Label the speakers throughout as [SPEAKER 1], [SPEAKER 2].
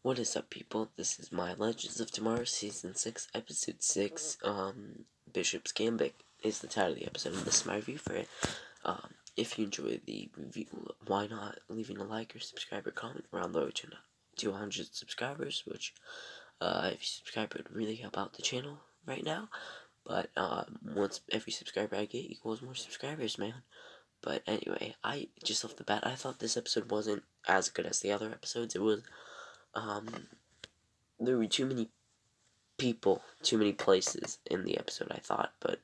[SPEAKER 1] What is up, people? This is my Legends of Tomorrow Season 6, Episode 6, Bishop's Gambit is the title of the episode, and this is my review for it. If you enjoyed the review, why not leaving a like or subscribe or comment around the road to 200 subscribers, which, if you subscribe, would really help out the channel right now. But, once every subscriber I get equals more subscribers, man. But anyway, just off the bat, I thought this episode wasn't as good as the other episodes. It was, there were too many people, too many places in the episode, I thought, but,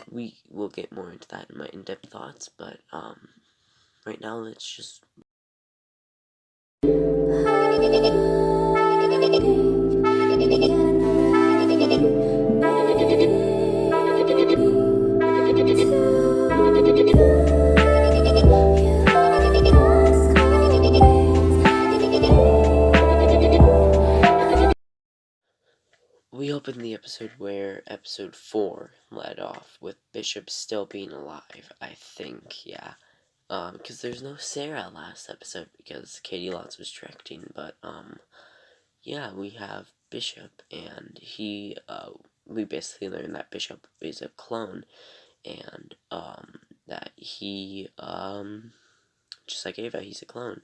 [SPEAKER 1] we will get more into that in my in-depth thoughts, but, right now, let's just... We opened the episode where episode 4 led off, with Bishop still being alive, I think, yeah. Because there's no Sarah last episode, because Katie Lots was directing, but, yeah, we have Bishop, and he, we basically learned that Bishop is a clone, and, that he, just like Ava, he's a clone.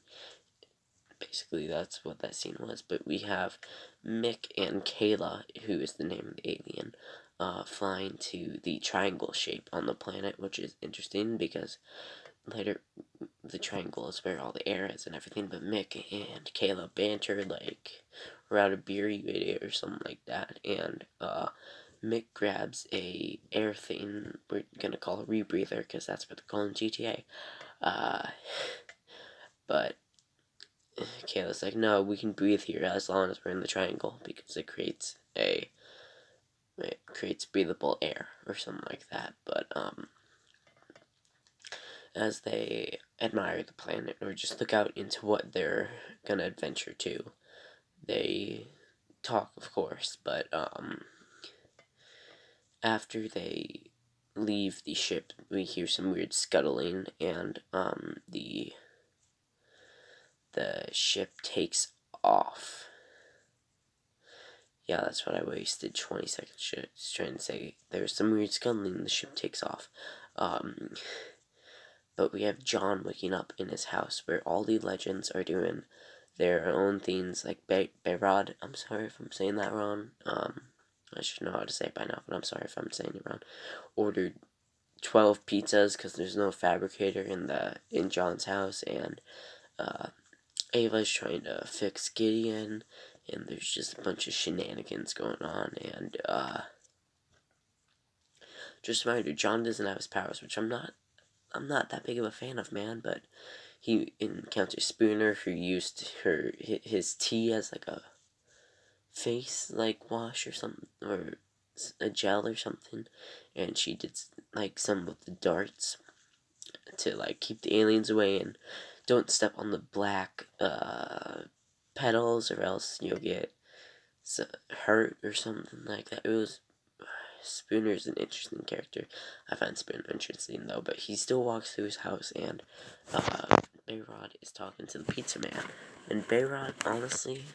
[SPEAKER 1] Basically, that's what that scene was. But we have Mick and Kayla, who is the name of the alien, flying to the triangle shape on the planet, which is interesting because later the triangle is where all the air is and everything. But Mick and Kayla banter like we're out of beer you idiot or something like that, and Mick grabs a air thing we're gonna call a rebreather because that's what they're calling GTA. But Kayla's like, no, we can breathe here as long as we're in the triangle because it creates breathable air or something like that. But as they admire the planet or just look out into what they're gonna adventure to, they talk, of course. But after they leave the ship, we hear some weird scuttling, and the ship takes off. Yeah, that's what I wasted 20 seconds trying to say. There's some weird scuttling, the ship takes off. But we have John waking up in his house, where all the legends are doing their own things, like Behrad, I'm sorry if I'm saying that wrong, I should know how to say it by now, but I'm sorry if I'm saying it wrong, ordered 12 pizzas, because there's no fabricator in John's house, and, Ava's trying to fix Gideon, and there's just a bunch of shenanigans going on, and, just a reminder, John doesn't have his powers, which I'm not that big of a fan of, man, but he encounters Spooner, who used his tea as, like, a face, like, wash or something, or a gel or something, and she did, like, some with the darts to, like, keep the aliens away, and don't step on the black, petals, or else you'll get hurt or something like that. It was... Spooner's an interesting character. I find Spooner interesting, though, but he still walks through his house, and Behrad is talking to the pizza man. And Behrad, honestly,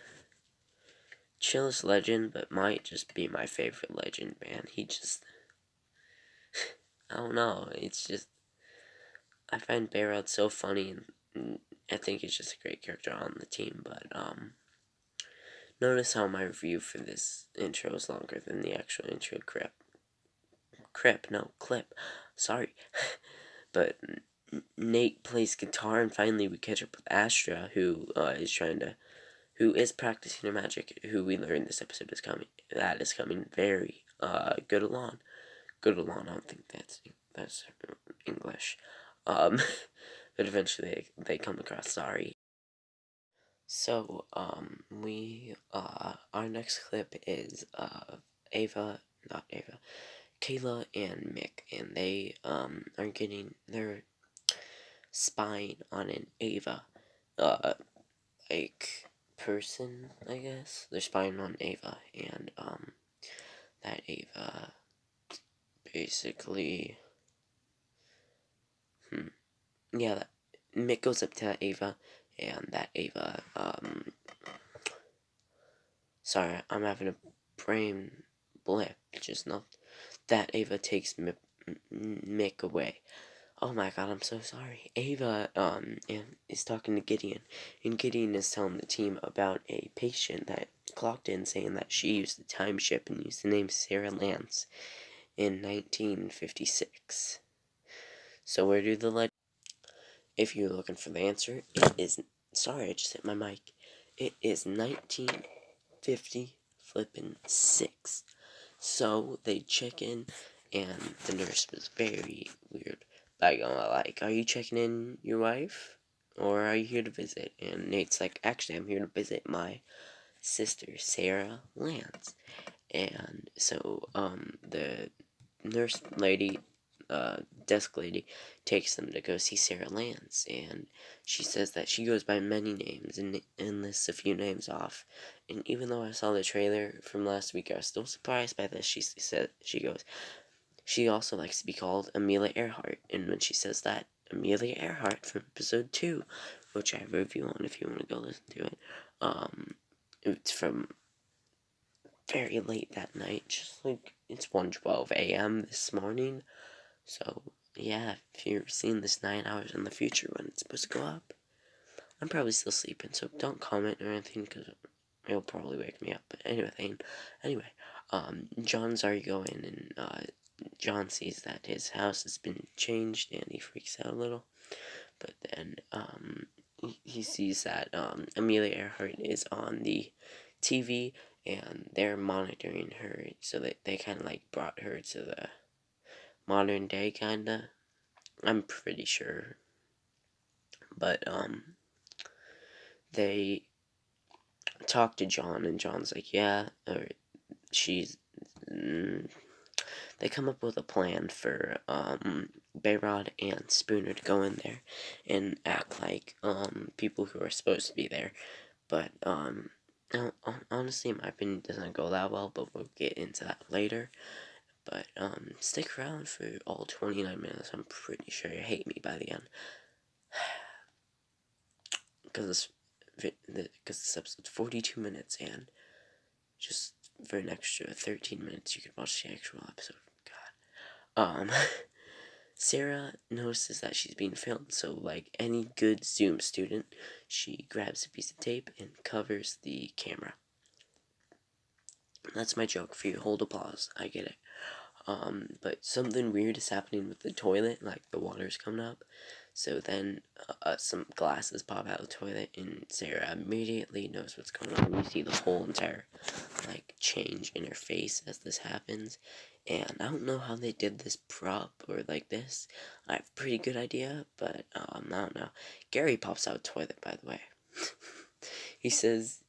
[SPEAKER 1] chillest legend, but might just be my favorite legend, man. He just... I don't know, it's just... I find Behrad so funny, and I think he's just a great character on the team, but, notice how my review for this intro is longer than the actual intro clip. Sorry. But Nate plays guitar, and finally we catch up with Astra, who is practicing her magic, who we learn this episode is coming. That is coming very good along. Good along, I don't think that's English. But eventually they come across Sorry. So, our next clip is, Kayla and Mick, and they, they're spying on an Ava, like, person, I guess. They're spying on Ava, and, that Ava, basically, Mick goes up to Ava, and that Ava, Sorry, I'm having a brain blip. Just not that Ava takes Mick away. Oh my god, I'm so sorry. Ava is talking to Gideon, and Gideon is telling the team about a patient that clocked in saying that she used the time ship and used the name Sarah Lance in 1956. So where do the legends? If you're looking for the answer, it is. Sorry, I just hit my mic. It is 1950 flippin' 6. So they check in, and the nurse was very weird. Like, are you checking in your wife? Or are you here to visit? And Nate's like, actually, I'm here to visit my sister, Sarah Lance. And so, the nurse lady, desk lady, takes them to go see Sarah Lance. And she says that she goes by many names and lists a few names off. And even though I saw the trailer from last week, I was still surprised by this. She goes, she also likes to be called Amelia Earhart. And when she says that, Amelia Earhart from episode 2, which I have a review on if you want to go listen to it, it's from very late that night, just like it's 1:12 a.m. this morning. So yeah, if you're seeing this 9 hours in the future when it's supposed to go up, I'm probably still sleeping, so don't comment or anything because it'll probably wake me up. But anyway, John's already going, and John sees that his house has been changed, and he freaks out a little. But then he sees that Amelia Earhart is on the TV, and they're monitoring her, so that they kind of like brought her to the modern day, kinda. I'm pretty sure. But they talk to John, and John's like, yeah, or she's. They come up with a plan for Bayrod and Spooner to go in there and act like people who are supposed to be there. But honestly, in my opinion, it doesn't go that well, but we'll get into that later. But stick around for all 29 minutes. I'm pretty sure you hate me by the end. Because this episode's 42 minutes, and just for an extra 13 minutes, you could watch the actual episode. God. Sarah notices that she's being filmed, so like any good Zoom student, she grabs a piece of tape and covers the camera. That's my joke for you. Hold applause. I get it. But something weird is happening with the toilet, like the water's coming up. So then some glasses pop out of the toilet, and Sarah immediately knows what's going on. You see the whole entire like change in her face as this happens. And I don't know how they did this prop or like this. I have a pretty good idea, but I don't know. Gary pops out of the toilet, by the way. He says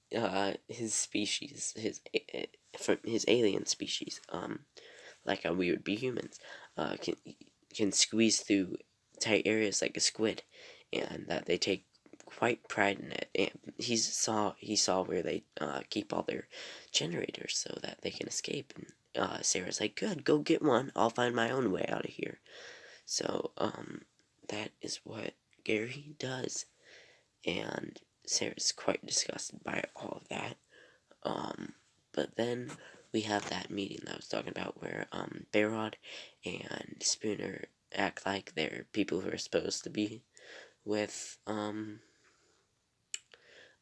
[SPEAKER 1] his species, from his alien species, like how we would be humans, can squeeze through tight areas like a squid, and that they take quite pride in it. And he saw where they keep all their generators so that they can escape. And Sarah's like, "Good, go get one. I'll find my own way out of here." So that is what Gary does, and Sarah's quite disgusted by all of that. But then we have that meeting that I was talking about where Bayrod and Spooner act like they're people who are supposed to be with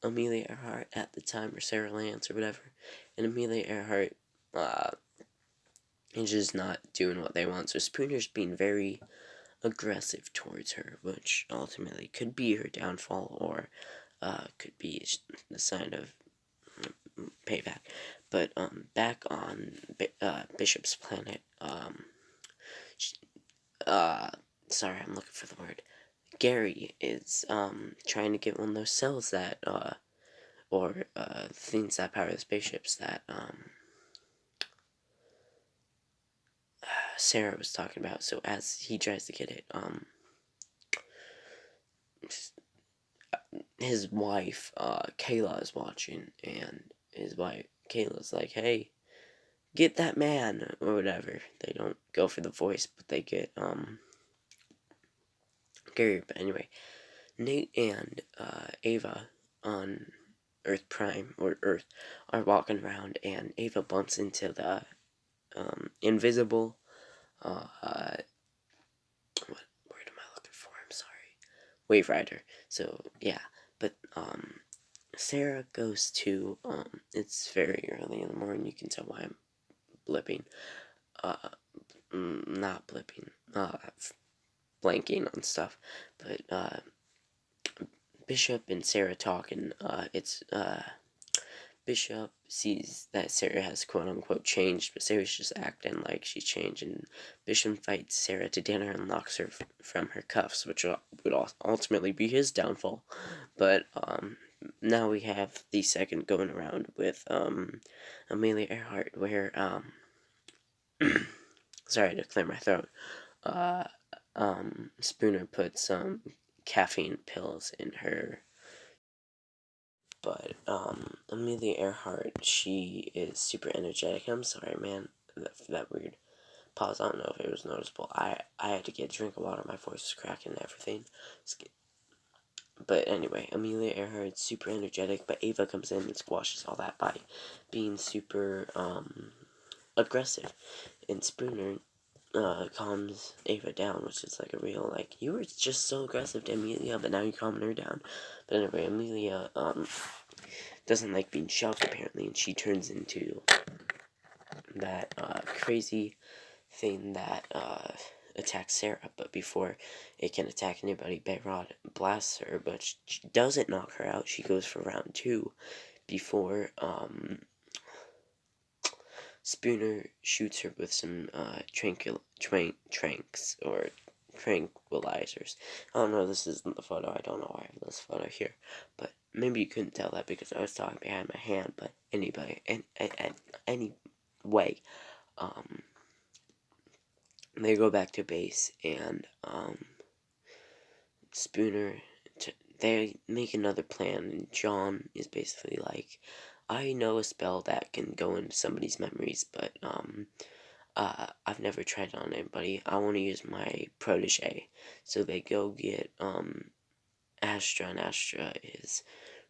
[SPEAKER 1] Amelia Earhart at the time, or Sarah Lance or whatever. And Amelia Earhart is just not doing what they want. So Spooner's being very aggressive towards her, which ultimately could be her downfall, or could be the sign of payback. But back on Bishop's planet, sorry, I'm looking for the word. Gary is trying to get one of those cells that or things that power the spaceships that Sarah was talking about. So as he tries to get it, his wife Kayla is watching, and his wife Kayla's like, "Hey, get that man," or whatever. They don't go for the voice, but they get Gary. But anyway, Nate and Ava on Earth Prime, or Earth, are walking around, and Ava bumps into the invisible, what word am I looking for? I'm sorry. Wave Rider. So, yeah. But, Sarah goes to, it's very early in the morning, you can tell why I'm blipping. Not blipping, blanking on stuff. But, Bishop and Sarah talk, and, Bishop sees that Sarah has quote-unquote changed, but Sarah's just acting like she's changed, and Bishop fights Sarah to dinner and locks her from her cuffs, which would ultimately be his downfall. But, now we have the second going around with, Amelia Earhart, where, sorry to clear my throat, Spooner put some caffeine pills in her. But, Amelia Earhart, she is super energetic. I'm sorry, man, for that weird pause. I don't know if it was noticeable. I had to get a drink of water. My voice is cracking and everything. But anyway, Amelia Earhart's super energetic, but Ava comes in and squashes all that by being super, aggressive. And Spooner, calms Ava down, which is like a real, like, you were just so aggressive to Amelia, but now you're calming her down. But anyway, Amelia, doesn't like being shoved, apparently, and she turns into that, crazy thing that, attacks Sarah. But before it can attack anybody, Bayrod blasts her, but she doesn't knock her out. She goes for round 2 before, Spooner shoots her with some, tranks, or tranquilizers. I don't know, this isn't the photo. I don't know why I have this photo here, but maybe you couldn't tell that because I was talking behind my hand. But anyway, they go back to base, and, Spooner, they make another plan, and John is basically like, I know a spell that can go into somebody's memories, but, I've never tried it on anybody. I want to use my protege. So they go get, Astra, and Astra is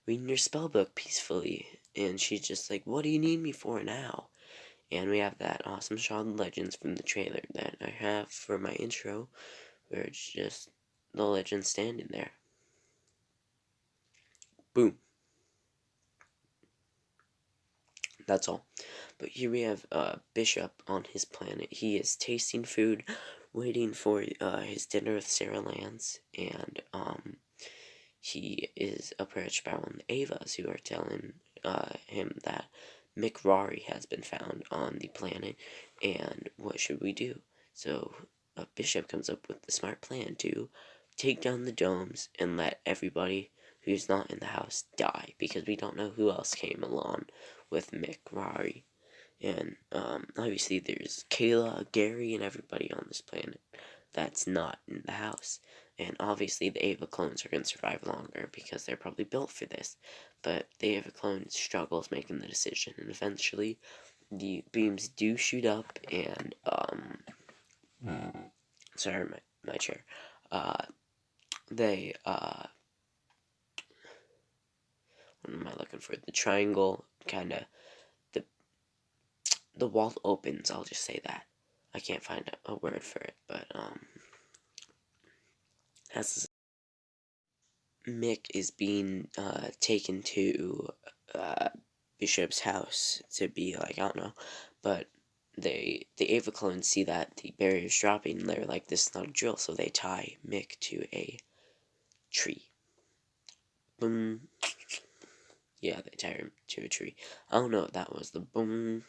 [SPEAKER 1] reading your spellbook peacefully, and she's just like, what do you need me for now? And we have that awesome shot of legends from the trailer that I have for my intro, where it's just the legend standing there. Boom. That's all. But here we have, Bishop on his planet. He is tasting food, waiting for, his dinner with Sarah Lance, and, he is approached by one of the Avas who are telling, him that McRory has been found on the planet, and what should we do? So, Bishop comes up with the smart plan to take down the domes and let everybody who's not in the house die, because we don't know who else came along with McRory. And, obviously there's Kayla, Gary, and everybody on this planet that's not in the house. And obviously the Ava clones are going to survive longer because they're probably built for this. But the Ava clone struggles making the decision, and eventually the beams do shoot up, and, sorry, my chair. They, what am I looking for? The triangle, kinda, the wall opens, I'll just say that. I can't find a word for it, but, as Mick is being, taken to, Bishop's house to be, like, I don't know, but the Ava clones see that the barrier's dropping, and they're like, this is not a drill, so they tie Mick to a tree. Boom. Yeah, they tie him to a tree. I don't know if that was the boom.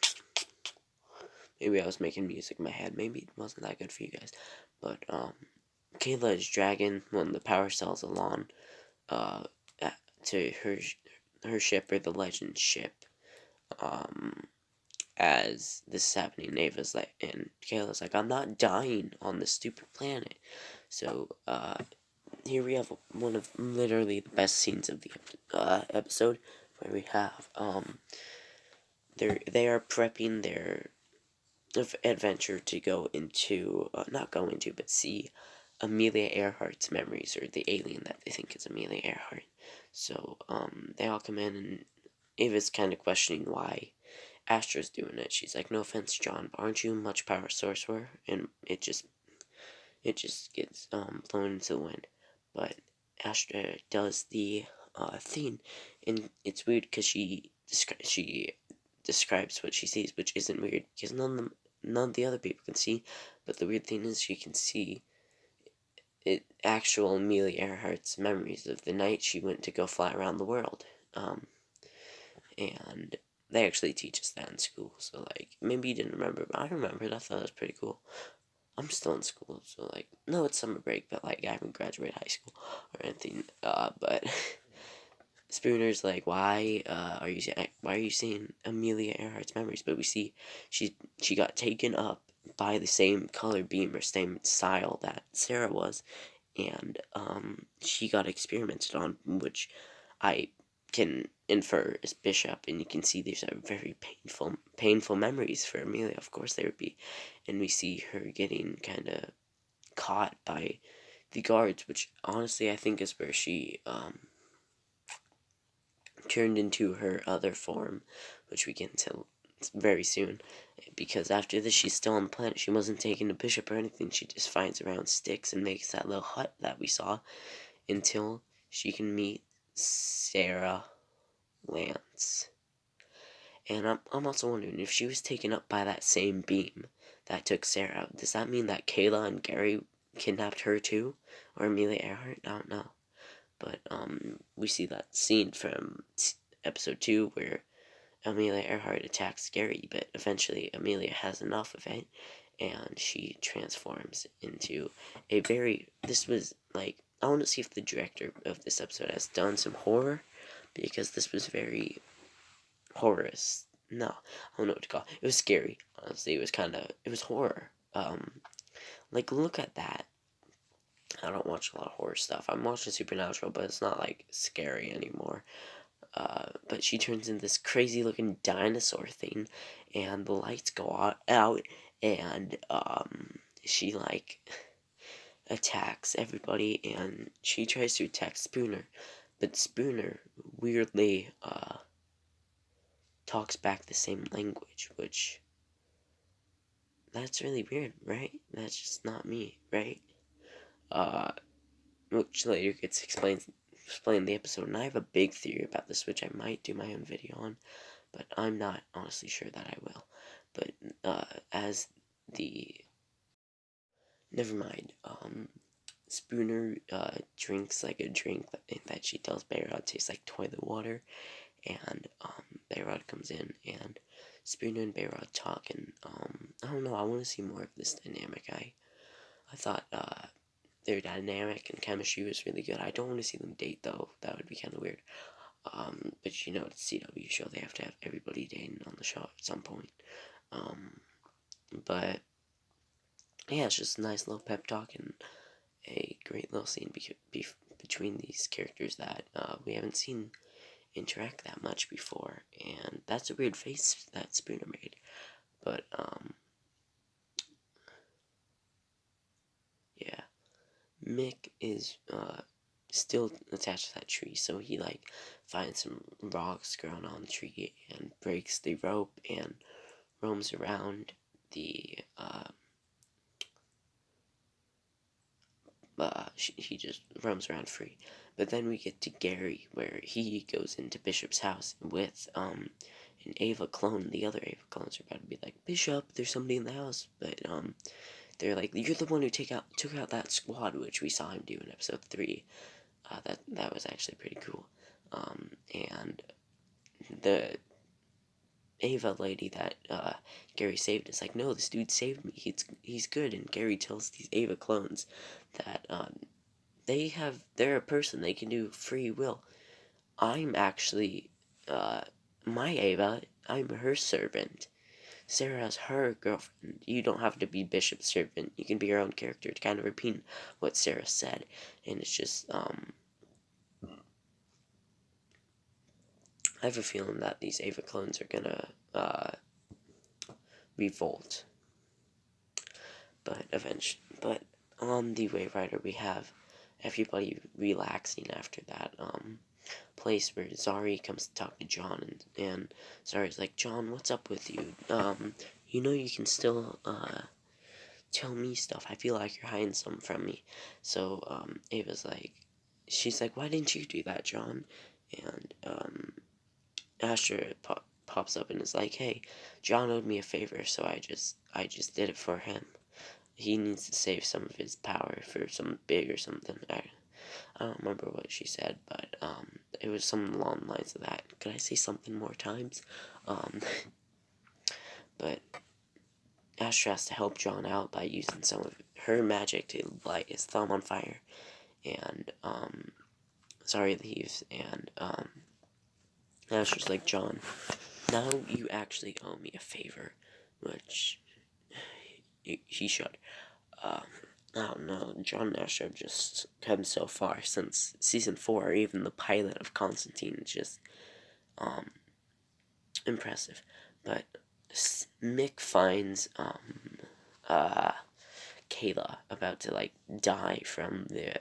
[SPEAKER 1] Maybe I was making music in my head. Maybe it wasn't that good for you guys. But, Kayla is dragging one of the power cells along, to her ship, or the legend ship, as this is happening. Ava's like, and Kayla's like, I'm not dying on this stupid planet. So, here we have one of literally the best scenes of the, episode, where we have, they are prepping their adventure to go into, not go into, but see Amelia Earhart's memories, or the alien that they think is Amelia Earhart. So, they all come in, and Ava's kind of questioning why Astra's doing it. She's like, no offense, John, but aren't you a much power sorcerer? And it just gets blown into the wind. But Astra does the thing, and it's weird because she describes what she sees, which isn't weird because none of the other people can see. But the weird thing is she can see actual Amelia Earhart's memories of the night she went to go fly around the world. And they actually teach us that in school. So like, maybe you didn't remember, but I remembered. I thought it was pretty cool. I'm still in school, so like, no, it's summer break, but like, I haven't graduated high school or anything. But Spooner's like, why are you seeing Amelia Earhart's memories? But we see she got taken up by the same color beam or same style that Sarah was, and she got experimented on, which I can infer as Bishop, and you can see these are very painful memories for Amelia. Of course they would be, and we see her getting kind of caught by the guards, which honestly I think is where she turned into her other form, which we get into very soon. Because after this, she's still on the planet. She wasn't taken to Bishop or anything. She just finds around sticks and makes that little hut that we saw until she can meet Sarah Lance. And I'm also wondering if she was taken up by that same beam that took Sarah out. Does that mean that Kayla and Gary kidnapped her too? Or Amelia Earhart? I don't know. But we see that scene from episode 2 where Amelia Earhart attacks Gary, but eventually Amelia has enough of it, and she transforms into a very... This was, like... I want to see if the director of this episode has done some horror, because this was very horrorous. No, I don't know what to call it. It was scary, honestly. It was kind of... It was horror. Like, look at that. I don't watch a lot of horror stuff. I'm watching Supernatural, but it's not, like, scary anymore. But she turns into this crazy looking dinosaur thing, and the lights go out, and she like attacks everybody, and she tries to attack Spooner, but Spooner weirdly talks back the same language, which that's really weird, right? That's just not me, right? Which later gets explained in the episode, and I have a big theory about this, which I might do my own video on, but I'm not honestly sure that I will. But as the... Never mind. Spooner drinks like a drink that she tells Bayrod tastes like toilet water, and Bayrod comes in, and Spooner and Bayrod talk, and I don't know, I want to see more of this dynamic. I thought their dynamic and chemistry was really good. I don't want to see them date, though. That would be kind of weird. But you know, it's a CW show. They have to have everybody dating on the show at some point. But yeah, it's just a nice little pep talk and a great little scene between these characters that we haven't seen interact that much before. And that's a weird face that Spooner made. But yeah. Mick is still attached to that tree, so he like finds some rocks growing on the tree and breaks the rope and roams around the he just roams around free. But then we get to Gary, where he goes into Bishop's house with an Ava clone. The other Ava clones are about to be like, Bishop, there's somebody in the house, but they're like, you're the one who took out that squad, which we saw him do in episode 3. That was actually pretty cool. And the Ava lady that Gary saved is like, no, this dude saved me. He's good. And Gary tells these Ava clones that they're a person. They can do free will. I'm actually my Ava. I'm her servant. Sarah's her girlfriend. You don't have to be Bishop's servant. You can be your own character, to kind of repeat what Sarah said. And it's just, I have a feeling that these Ava clones are gonna, revolt. But on the Wave Rider, we have everybody relaxing after that, place where Zari comes to talk to John, and Zari's like, John, what's up with you? You know you can still, tell me stuff. I feel like you're hiding something from me. So, Ava's like, she's like, why didn't you do that, John? And, Astra pops up and is like, hey, John owed me a favor, so I just did it for him. He needs to save some of his power for something big or something. I don't remember what she said, but it was something along the lines of that. Could I say something more times? But Astra has to help John out by using some of her magic to light his thumb on fire, and Zari leaves, and Astra's like, John, now you actually owe me a favor, which he should. I don't know, John and Astra have just come so far since season 4, or even the pilot of Constantine. It's just impressive. But Mick finds Kayla about to like die from the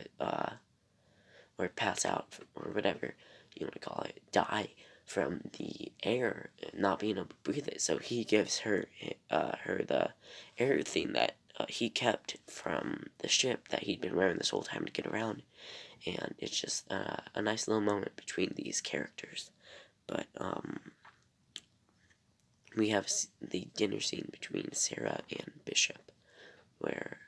[SPEAKER 1] or pass out, or whatever you want to call it, die from the air, not being able to breathe it. So he gives her the air thing that he kept from the ship that he'd been wearing this whole time to get around. And it's just a nice little moment between these characters. But we have the dinner scene between Sarah and Bishop, where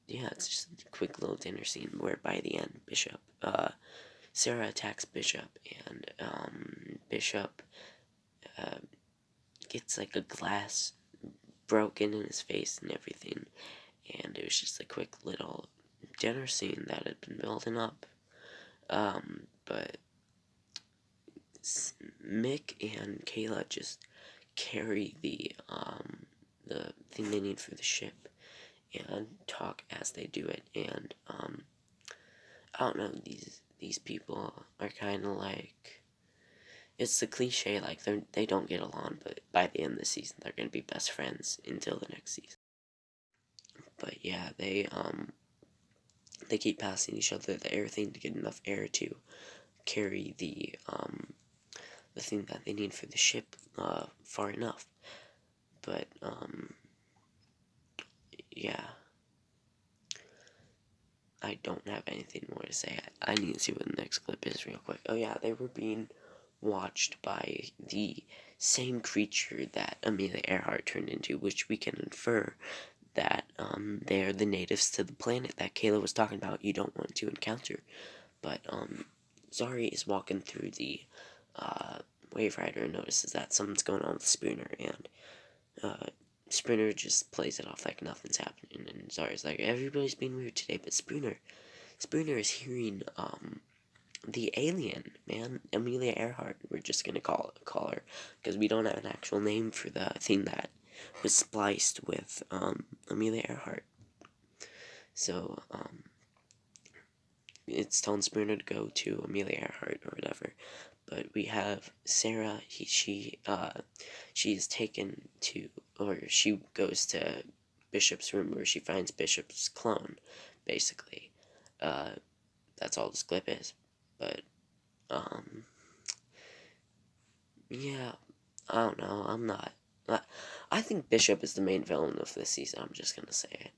[SPEAKER 1] yeah, it's just a quick little dinner scene where by the end, Sarah attacks Bishop, and Bishop gets like a glass broken in his face and everything, and it was just a quick little dinner scene that had been building up. But Mick and Kayla just carry the thing they need for the ship, and talk as they do it, and I don't know, these people are kind of like, it's the cliche, like they don't get along, but by the end of the season they're gonna be best friends until the next season. But yeah, they keep passing each other the air thing to get enough air to carry the thing that they need for the ship far enough. But yeah, I don't have anything more to say. I need to see what the next clip is real quick. Oh yeah, they were being watched by the same creature that Amelia Earhart turned into, which we can infer that they are the natives to the planet that Kayla was talking about you don't want to encounter. But Zari is walking through the Wave Rider and notices that something's going on with Spooner, and Spooner just plays it off like nothing's happening, and Zari's like, everybody's being weird today, but Spooner is hearing the alien, man, Amelia Earhart. We're just gonna call her, because we don't have an actual name for the thing that was spliced with Amelia Earhart. So it's telling Spooner to go to Amelia Earhart or whatever. But we have Sarah. She is taken to, or she goes to Bishop's room where she finds Bishop's clone, basically. That's all this clip is. But yeah, I don't know. I'm not. I think Bishop is the main villain of this season. I'm just gonna say it.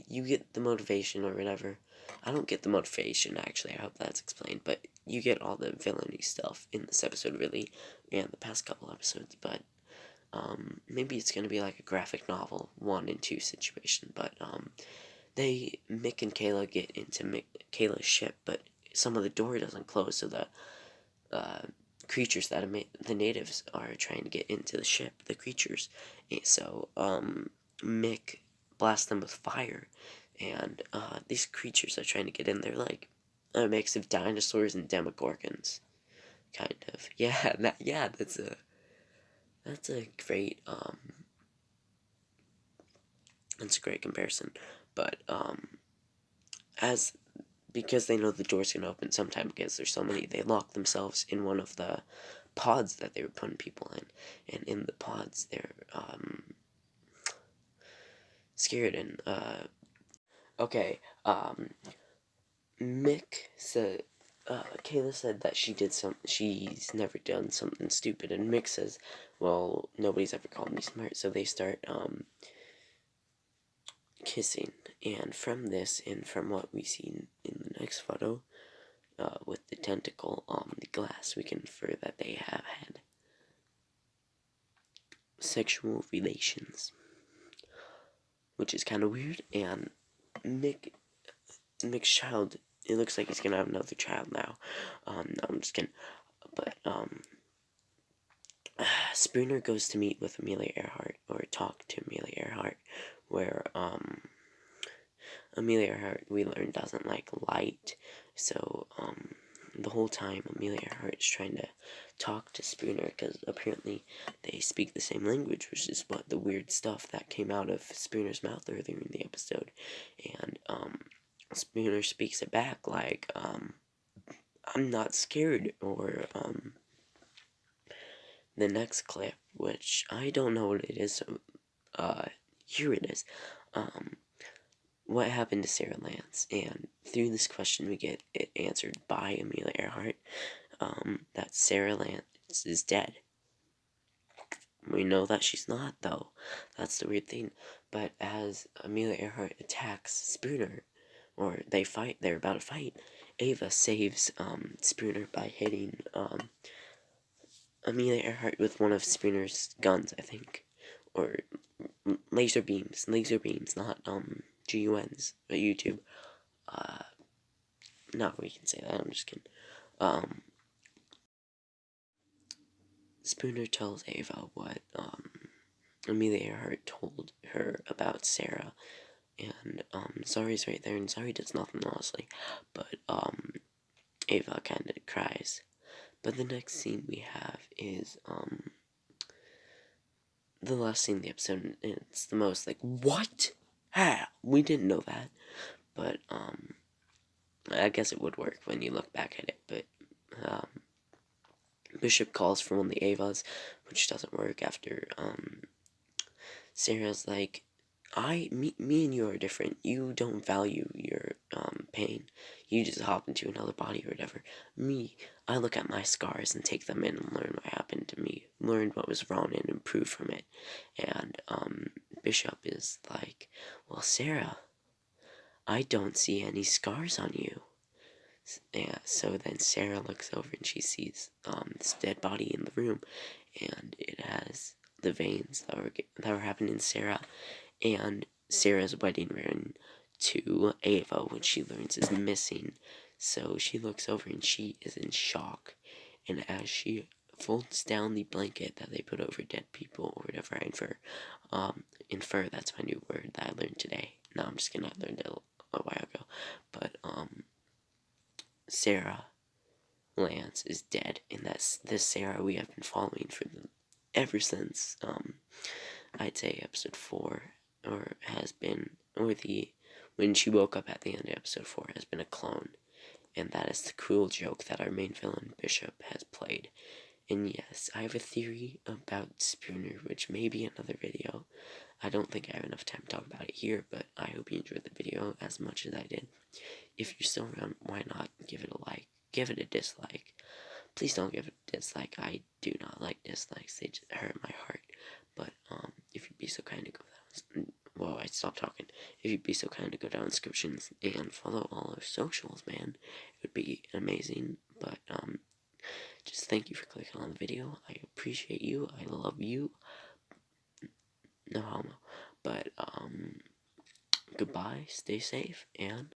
[SPEAKER 1] You get the motivation or whatever. I don't get the motivation, actually. I hope that's explained. But you get all the villainy stuff in this episode, really, and the past couple episodes. But maybe it's gonna be like a graphic novel 1 and 2 situation. But Mick and Kayla get into Kayla's ship, but some of the door doesn't close, so the creatures that the natives are trying to get into the ship, the creatures. And so Mick blasts them with fire, and these creatures are trying to get in. They're like a mix of dinosaurs and demogorgons, kind of. Yeah, that's a great that's a great comparison. But because they know the doors can open sometime, because there's so many, they lock themselves in one of the pods that they were putting people in, and in the pods they're scared. And okay, Mick said, Kayla said that she's never done something stupid, and Mick says, well, nobody's ever called me smart, so they start, kissing, and from this, and from what we see in the next photo, with the tentacle on the glass, we can infer that they have had sexual relations, which is kind of weird. And Mick's child, it looks like he's gonna have another child now. No, I'm just kidding. But Spooner goes to meet with Amelia Earhart, or talk to Amelia Earhart, where Amelia Earhart, we learn, doesn't like light, so the whole time Amelia Earhart is trying to talk to Spooner, because apparently they speak the same language, which is what the weird stuff that came out of Spooner's mouth earlier in the episode. And Spooner speaks it back like, I'm not scared, or the next clip, which I don't know what it is, so here it is. What happened to Sarah Lance? And through this question we get it answered by Amelia Earhart, that Sarah Lance is dead. We know that she's not, though. That's the weird thing. But as Amelia Earhart attacks Spooner, or they fight, they're about to fight, Ava saves Spooner by hitting Amelia Earhart with one of Spooner's guns, I think. Or laser beams, not GUNs, but YouTube. No, we can say that, I'm just kidding. Spooner tells Ava what Amelia Earhart told her about Sarah, and Zari's right there, and Zari does nothing, honestly, but Ava kind of cries. But the next scene we have is the last scene of the episode, and it's the most like, what? Ah, we didn't know that, but I guess it would work when you look back at it. But Bishop calls for one of the Avas, which doesn't work after Sarah's like, me and you are different. You don't value your pain. You just hop into another body or whatever. Me, I look at my scars and take them in and learn what happened to me, learn what was wrong and improve from it. And Bishop is like, well, Sarah, I don't see any scars on you. Yeah, so then Sarah looks over and she sees this dead body in the room, and it has the veins that were happening to Sarah, and Sarah's wedding ring to Ava, which she learns is missing. So she looks over and she is in shock, and as she folds down the blanket that they put over dead people, or whatever, infer, that's my new word that I learned today. No, I'm just kidding, I learned it a while ago. But Sarah Lance is dead, and that's this Sarah we have been following ever since I'd say episode 4, or has been, or when she woke up at the end of episode 4, has been a clone. And that is the cruel joke that our main villain Bishop has played. And yes, I have a theory about Spooner, which may be another video. I don't think I have enough time to talk about it here, but I hope you enjoyed the video as much as I did. If you're still around, why not give it a like? Give it a dislike. Please don't give it a dislike. I do not like dislikes. They just hurt my heart. But if you'd be so kind to go down, whoa, I stopped talking. If you'd be so kind to go down descriptions and follow all our socials, man, it would be amazing. But just thank you for clicking on the video. I appreciate you. I love you. No homo. But goodbye. Stay safe and